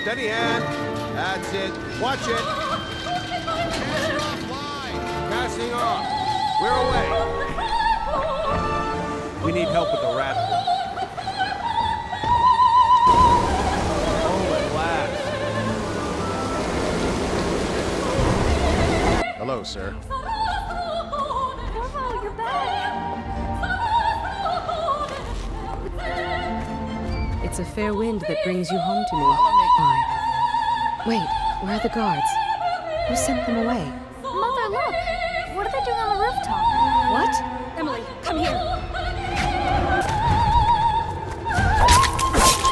Steady hand. That's it. Watch it. Passing off. We're away. We need help with the rat hole. Oh, at last. Hello, sir. Corvo, you're back. It's a fair wind that brings you home to me. Fine. Wait, where are the guards? Who sent them away? Mother, look. What are they doing on the rooftop? What? Emily, come here.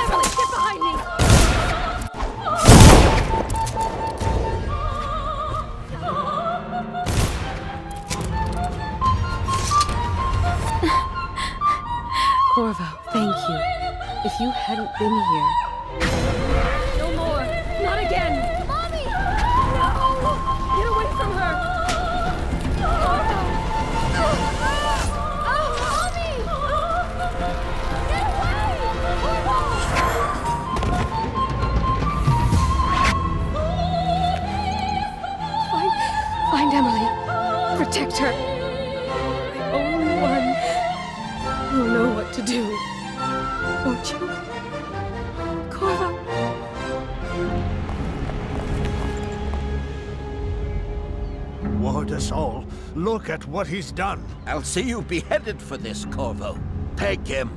Emily, get behind me. Corvo, thank you. If you hadn't been here... No more. Not again. Mommy! No! Get away from her. Corvo! Oh, Mommy! Get away! Find Emily. Protect her. The only one who'll know what to do. Won't you? Corvo? Ward us all. Look at what he's done. I'll see you beheaded for this, Corvo. Take him.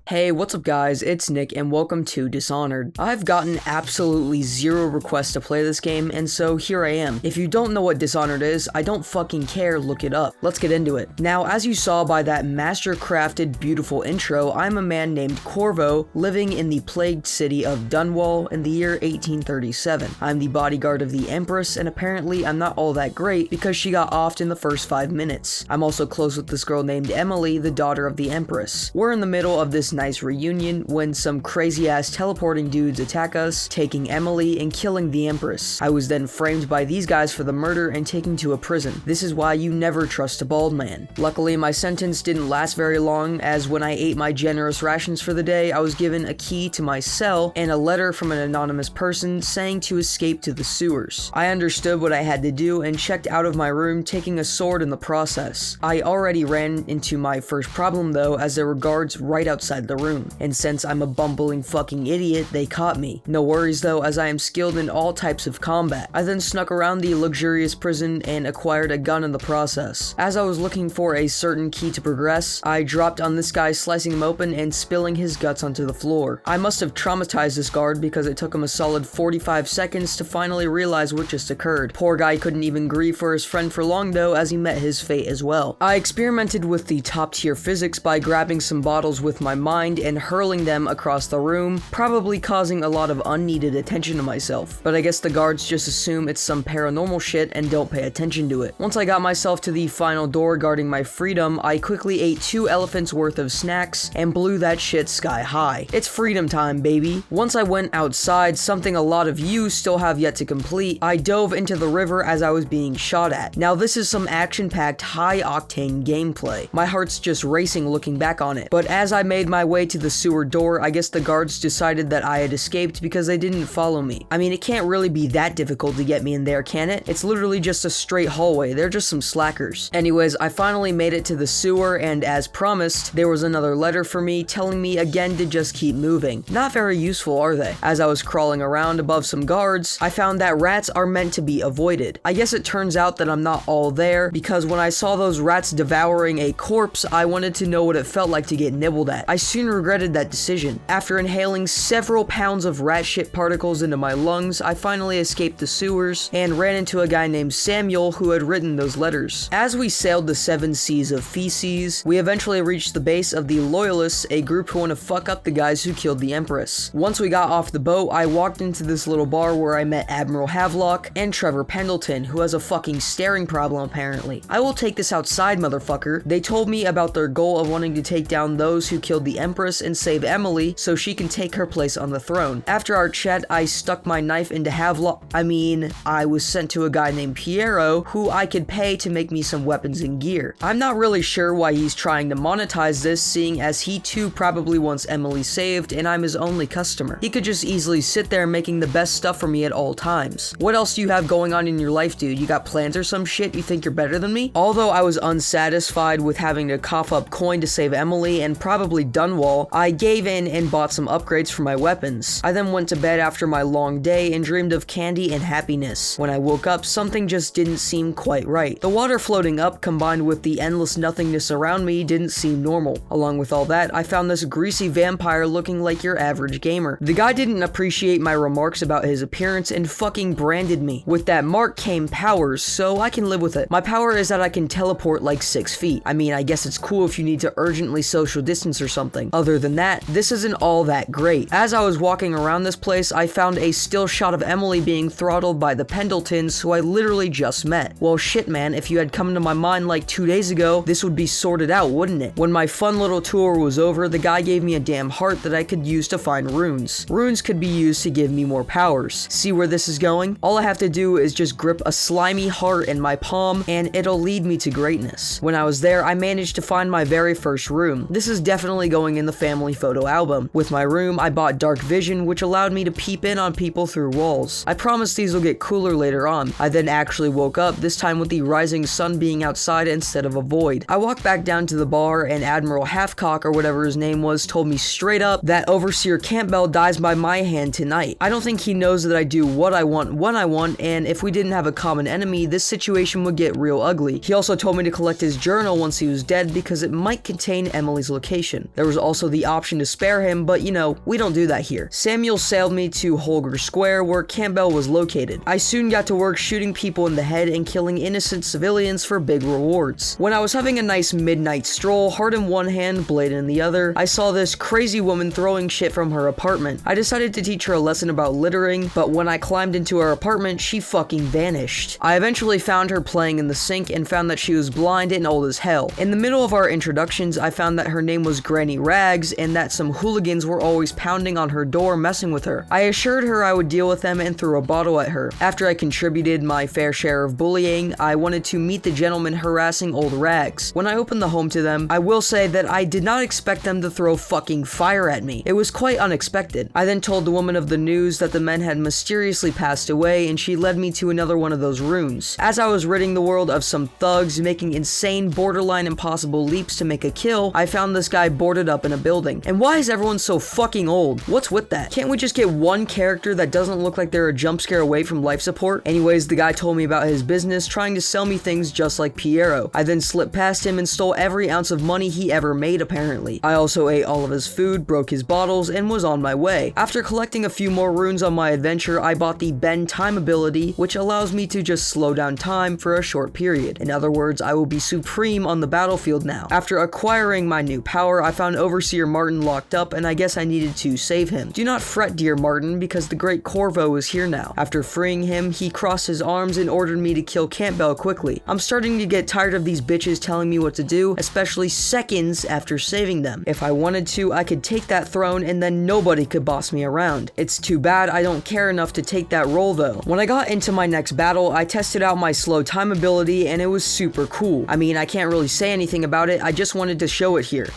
Hey, what's up guys, it's Nick and welcome to Dishonored. I've gotten absolutely zero requests to play this game, and so here I am. If you don't know what Dishonored is, I don't fucking care, look it up. Let's get into it. Now, as you saw by that master-crafted, beautiful intro, I'm a man named Corvo, living in the plagued city of Dunwall in the year 1837. I'm the bodyguard of the Empress, and apparently I'm not all that great because she got offed in the first 5 minutes. I'm also close with this girl named Emily, the daughter of the Empress. We're in the middle of this nice reunion when some crazy ass teleporting dudes attack us, taking Emily and killing the Empress. I was then framed by these guys for the murder and taken to a prison. This is why you never trust a bald man. Luckily, my sentence didn't last very long, as when I ate my generous rations for the day, I was given a key to my cell and a letter from an anonymous person saying to escape to the sewers. I understood what I had to do and checked out of my room, taking a sword in the process. I already ran into my first problem though, as there were guards right outside the room, and since I'm a bumbling fucking idiot, they caught me. No worries though, as I am skilled in all types of combat. I then snuck around the luxurious prison and acquired a gun in the process. As I was looking for a certain key to progress, I dropped on this guy, slicing him open and spilling his guts onto the floor. I must have traumatized this guard because it took him a solid 45 seconds to finally realize what just occurred. Poor guy couldn't even grieve for his friend for long though, as he met his fate as well. I experimented with the top tier physics by grabbing some bottles with my mind and hurling them across the room, probably causing a lot of unneeded attention to myself. But I guess the guards just assume it's some paranormal shit and don't pay attention to it. Once I got myself to the final door guarding my freedom, I quickly ate 2 elephants worth of snacks and blew that shit sky high. It's freedom time, baby. Once I went outside, something a lot of you still have yet to complete, I dove into the river as I was being shot at. Now this is some action-packed, high-octane gameplay. My heart's just racing looking back on it. But as I made my way to the sewer door, I guess the guards decided that I had escaped because they didn't follow me. I mean, it can't really be that difficult to get me in there, can it? It's literally just a straight hallway. They're just some slackers. Anyways, I finally made it to the sewer, and as promised, there was another letter for me telling me again to just keep moving. Not very useful, are they? As I was crawling around above some guards, I found that rats are meant to be avoided. I guess it turns out that I'm not all there, because when I saw those rats devouring a corpse, I wanted to know what it felt like to get nibbled at. I soon regretted that decision. After inhaling several pounds of rat shit particles into my lungs, I finally escaped the sewers and ran into a guy named Samuel who had written those letters. As we sailed the 7 seas of feces, we eventually reached the base of the Loyalists, a group who want to fuck up the guys who killed the Empress. Once we got off the boat, I walked into this little bar where I met Admiral Havelock and Trevor Pendleton, who has a fucking staring problem apparently. I will take this outside, motherfucker. They told me about their goal of wanting to take down those who killed the the Empress and save Emily so she can take her place on the throne. After our chat, I stuck my knife into I was sent to a guy named Piero who I could pay to make me some weapons and gear. I'm not really sure why he's trying to monetize this, seeing as he too probably wants Emily saved and I'm his only customer. He could just easily sit there making the best stuff for me at all times. What else do you have going on in your life, dude? You got plans or some shit? You think you're better than me? Although I was unsatisfied with having to cough up coin to save Emily and probably Dunwall, I gave in and bought some upgrades for my weapons. I then went to bed after my long day and dreamed of candy and happiness. When I woke up, something just didn't seem quite right. The water floating up combined with the endless nothingness around me didn't seem normal. Along with all that, I found this greasy vampire looking like your average gamer. The guy didn't appreciate my remarks about his appearance and fucking branded me. With that mark came powers, so I can live with it. My power is that I can teleport like 6 feet. I mean, I guess it's cool if you need to urgently social distance or something. Other than that, this isn't all that great. As I was walking around this place, I found a still shot of Emily being throttled by the Pendletons, who I literally just met. Well, shit, man, if you had come to my mind like 2 days ago, this would be sorted out, wouldn't it? When my fun little tour was over, the guy gave me a damn heart that I could use to find runes. Runes could be used to give me more powers. See where this is going? All I have to do is just grip a slimy heart in my palm, and it'll lead me to greatness. When I was there, I managed to find my very first room. This is definitely going in the family photo album. With my room, I bought dark vision, which allowed me to peep in on people through walls. I promise these will get cooler later on. I then actually woke up, this time with the rising sun being outside instead of a void. I walked back down to the bar, and Admiral Halfcock, or whatever his name was, told me straight up that Overseer Campbell dies by my hand tonight. I don't think he knows that I do what I want when I want, and if we didn't have a common enemy, this situation would get real ugly. He also told me to collect his journal once he was dead because it might contain Emily's location. There was also the option to spare him, but you know, we don't do that here. Samuel sailed me to Holger Square, where Campbell was located. I soon got to work shooting people in the head and killing innocent civilians for big rewards. When I was having a nice midnight stroll, heart in one hand, blade in the other, I saw this crazy woman throwing shit from her apartment. I decided to teach her a lesson about littering, but when I climbed into her apartment, she fucking vanished. I eventually found her playing in the sink and found that she was blind and old as hell. In the middle of our introductions, I found that her name was Granny Rags and that some hooligans were always pounding on her door messing with her. I assured her I would deal with them and threw a bottle at her. After I contributed my fair share of bullying, I wanted to meet the gentleman harassing old Rags. When I opened the home to them, I will say that I did not expect them to throw fucking fire at me. It was quite unexpected. I then told the woman of the news that the men had mysteriously passed away, and she led me to another one of those runes. As I was ridding the world of some thugs making insane, borderline impossible leaps to make a kill, I found this guy boarded up in a building. And why is everyone so fucking old? What's with that? Can't we just get one character that doesn't look like they're a jump scare away from life support? Anyways, the guy told me about his business, trying to sell me things just like Piero. I then slipped past him and stole every ounce of money he ever made, apparently. I also ate all of his food, broke his bottles, and was on my way. After collecting a few more runes on my adventure, I bought the Bend Time ability, which allows me to just slow down time for a short period. In other words, I will be supreme on the battlefield now. After acquiring my new power, I found Overseer Martin locked up, and I guess I needed to save him. Do not fret, dear Martin, because the great Corvo is here now. After freeing him, he crossed his arms and ordered me to kill Campbell quickly. I'm starting to get tired of these bitches telling me what to do, especially seconds after saving them. If I wanted to, I could take that throne and then nobody could boss me around. It's too bad I don't care enough to take that role though. When I got into my next battle, I tested out my slow time ability and it was super cool. I mean, I can't really say anything about it, I just wanted to show it here.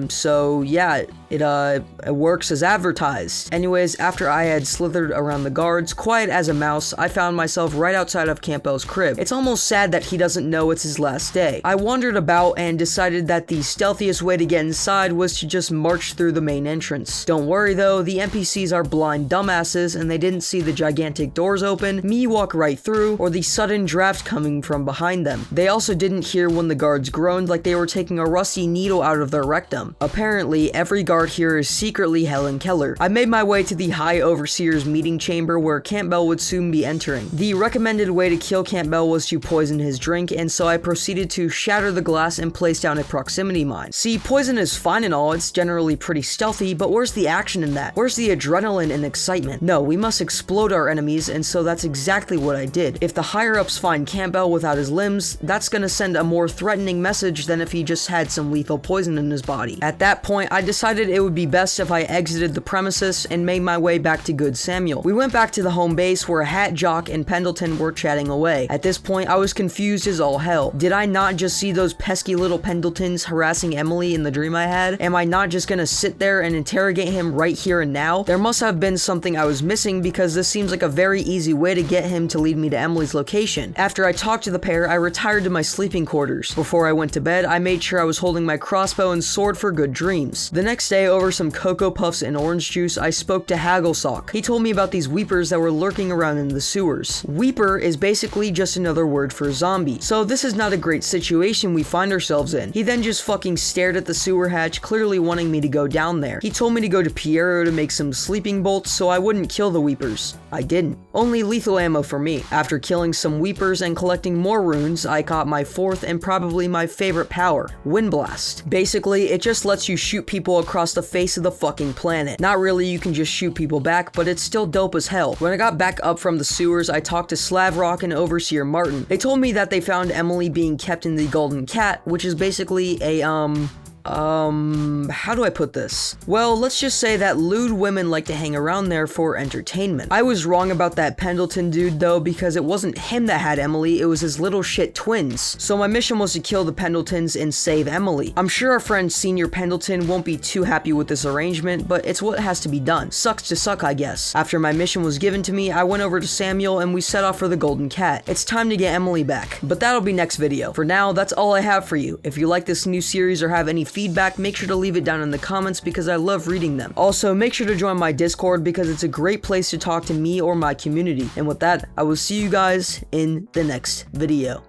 So yeah, it works as advertised. Anyways, after I had slithered around the guards, quiet as a mouse, I found myself right outside of Campbell's crib. It's almost sad that he doesn't know it's his last day. I wandered about and decided that the stealthiest way to get inside was to just march through the main entrance. Don't worry though, the NPCs are blind dumbasses and they didn't see the gigantic doors open, me walk right through, or the sudden draft coming from behind them. They also didn't hear when the guards groaned like they were taking a rusty needle out of their rectum. Apparently, every guard here is secretly Helen Keller. I made my way to the High Overseer's meeting chamber where Campbell would soon be entering. The recommended way to kill Campbell was to poison his drink, and so I proceeded to shatter the glass and place down a proximity mine. See, poison is fine and all, it's generally pretty stealthy, but where's the action in that? Where's the adrenaline and excitement? No, we must explode our enemies, and so that's exactly what I did. If the higher-ups find Campbell without his limbs, that's gonna send a more threatening message than if he just had some lethal poison in his body. At that point, I decided it would be best if I exited the premises and made my way back to Good Samuel. We went back to the home base where Hat, Jock, and Pendleton were chatting away. At this point, I was confused as all hell. Did I not just see those pesky little Pendletons harassing Emily in the dream I had? Am I not just gonna sit there and interrogate him right here and now? There must have been something I was missing because this seems like a very easy way to get him to lead me to Emily's location. After I talked to the pair, I retired to my sleeping quarters. Before I went to bed, I made sure I was holding my crossbow and sword for good dreams. The next day, over some Cocoa Puffs and orange juice, I spoke to Hagglesock. He told me about these weepers that were lurking around in the sewers. Weeper is basically just another word for zombie, so this is not a great situation we find ourselves in. He then just fucking stared at the sewer hatch, clearly wanting me to go down there. He told me to go to Piero to make some sleeping bolts so I wouldn't kill the weepers. I didn't. Only lethal ammo for me. After killing some weepers and collecting more runes, I caught my fourth and probably my favorite power, Wind Blast. Basically, it just lets you shoot people across the face of the fucking planet. Not really, you can just shoot people back, but it's still dope as hell. When I got back up from the sewers, I talked to Slavrock and Overseer Martin. They told me that they found Emily being kept in the Golden Cat, which is basically a, how do I put this? Well, let's just say that lewd women like to hang around there for entertainment. I was wrong about that Pendleton dude though, because it wasn't him that had Emily, it was his little shit twins. So my mission was to kill the Pendletons and save Emily. I'm sure our friend Senior Pendleton won't be too happy with this arrangement, but it's what has to be done. Sucks to suck, I guess. After my mission was given to me, I went over to Samuel and we set off for the Golden Cat. It's time to get Emily back, but that'll be next video. For now, that's all I have for you. If you like this new series or have any feedback, make sure to leave it down in the comments because I love reading them. Also, make sure to join my Discord because it's a great place to talk to me or my community. And with that, I will see you guys in the next video.